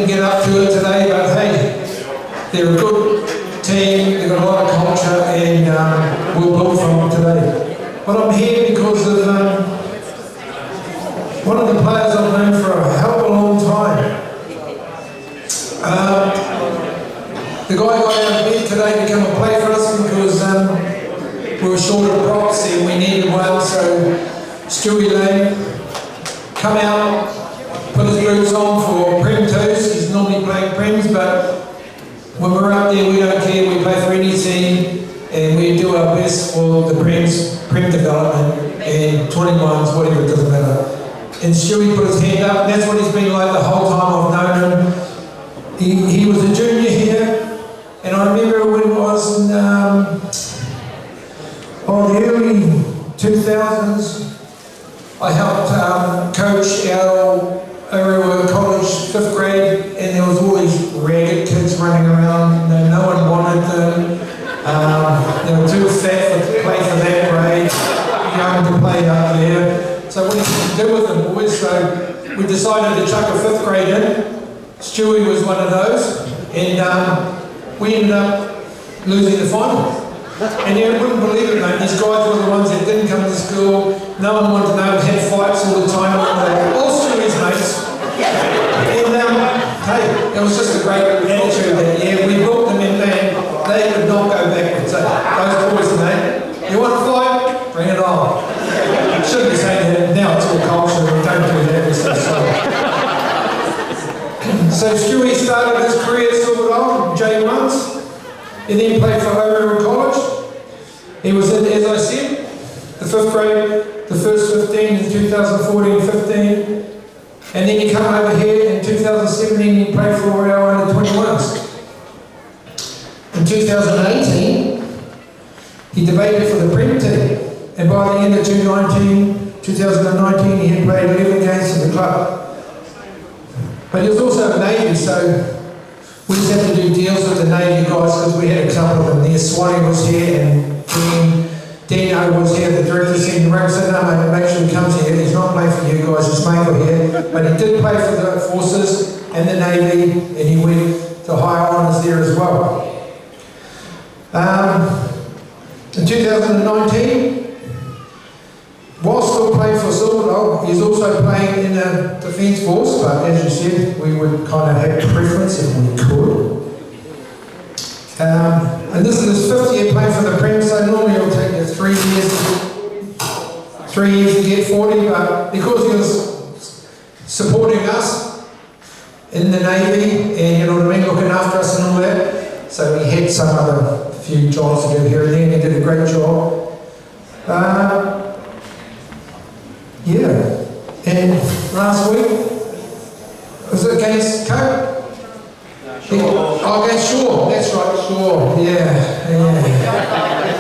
get up to it today, but hey, they're a good team, they've got a lot of culture, and we'll build from it today. But I'm here because of one of the players I've known for a hell of a long time. The guy got out of bed today to come and play for us because we were short of props and we needed one, so Stewart Lane come out, put his boots on for Prem 2s. He's normally playing Prems, but when we're up there we don't care, we play for any team and we do our best for the Prem development and 21s, whatever, it doesn't matter. And Stewie put his hand up, and that's what he's been like the whole time I've known him. He was a junior here, and I remember when it was in the early 2000s, I helped coach our Orewa College 5th grade, and there was all these ragged kids running around. No one wanted them. They were too fat to play for that grade, young to play up there. So what did you do with them, boys? So we decided to chuck a 5th grade in. Stewie was one of those, and we ended up losing the final. And you wouldn't believe it, mate, these guys were the ones that didn't come to school, no one wanted to know, had fights all the time, all Stewie's mates. And hey, it was just a great attitude that year. We brought them in, man, they could not go backwards. So, those boys, mate, you want to fight? Bring it on. Shouldn't be saying that, now it's all culture, we don't do that, we're so sorry. So Stewie started his career at Silverdale, J1s, and then played for Orewa College. He was in, as I said, the 5th grade, the first 15 in 2014-15, and then he came over here in 2017 and played for our under 21s. In 2018, he debated for the Prem team, and by the end of 2019, he had played 11 games for the club. But he was also a Navy, so we just had to do deals with the Navy guys because we had a couple of them there. Swanee was here and Dino was here, the director of senior rugby. So no, mate, make sure he comes here. He's not playing for you guys, he's made for here. But he did play for the Forces and the Navy, and he went to higher honours there as well. In 2019, while still playing for Silverdale, he's also playing in the Defence Force, but as you said, we would kind of have preference if we could. And this is his 5th year playing for the Prem, so normally it'll take you 3 years to get 40, but because he was supporting us in the Navy, and you know what I mean, looking after us and all that, so he had some other few jobs to do here and there, and he did a great job. Yeah, and last week, was it against Cope? Oh, against Shaw, that's right, Shaw, yeah.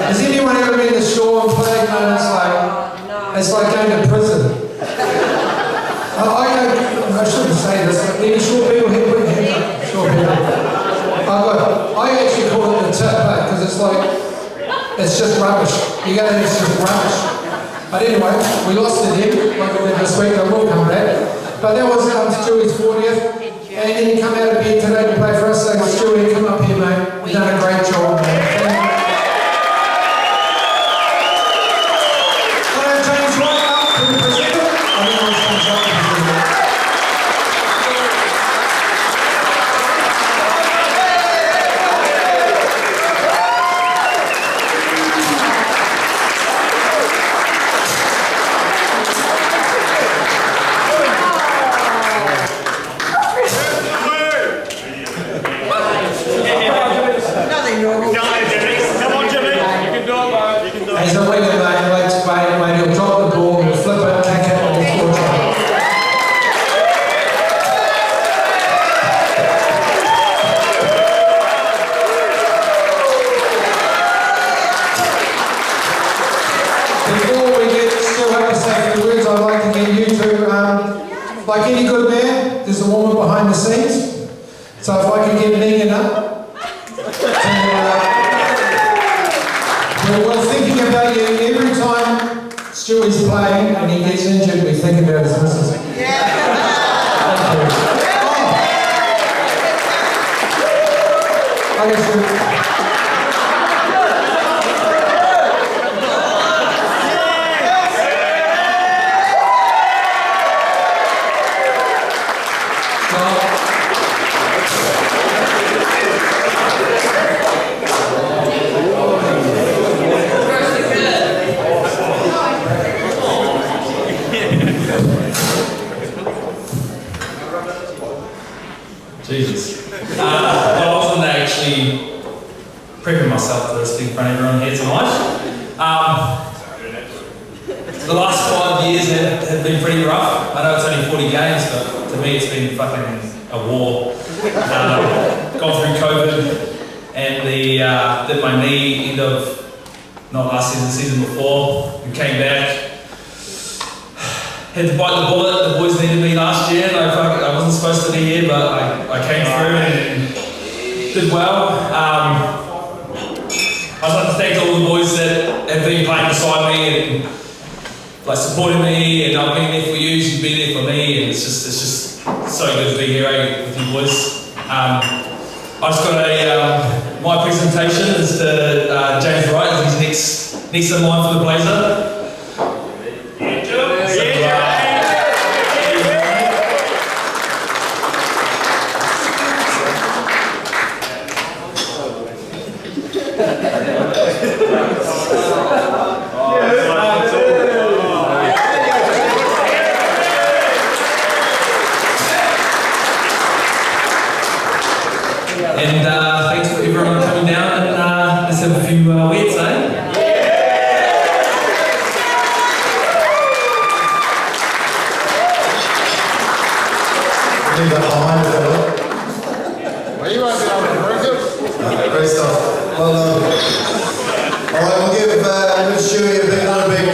Has anyone ever been to Shaw and played? No, it's like going to prison. I shouldn't say this, but any Shaw people here, put your hand up. Shaw people. I actually call it the tip, because it's just rubbish. You go there, it's just rubbish. But anyway, we lost to them, like I did this week, they will come back. But that was Stewie's 40th, and then he come out of bed today to play for us, so Stewie, come up here, mate. You've done a great job, mate. James, right up to the presenter. I think I'll change up to the presenter. He's a winger, mate. Let's play it, mate. He'll drop the ball, he'll flip it, kick it, and he'll score a try. Before we get Stewart to say a few words, I'd like to get you to, like any good man, there's a woman behind the scenes. So if I can get Megan up. We're thinking about you every time Stewie's playing and he gets injured, we think about his missus. Yeah. Oh, I guess Jesus. Well, I wasn't actually prepping myself to speak in front of everyone here tonight. The last 5 years have been pretty rough. I know it's only 40 games, but to me it's been fucking a war. Gone through COVID and did my knee end of, not last season, the season before, and came back. Had to bite the bullet. The boys needed me last year, and I wasn't supposed to be here, but I came through and did well. I'd like to thank all the boys that have been playing beside me and like supporting me, and I've been there for you, you've been there for me, and it's just so good to be here with you boys. I just got my presentation is to James Wright, he's next in line for the Blazer. And thanks for everyone coming down, and let's have a few words, eh? Leave that behind a little. Well, you won't be able to break it. Great stuff. Well done. All right, we'll give Stewart a big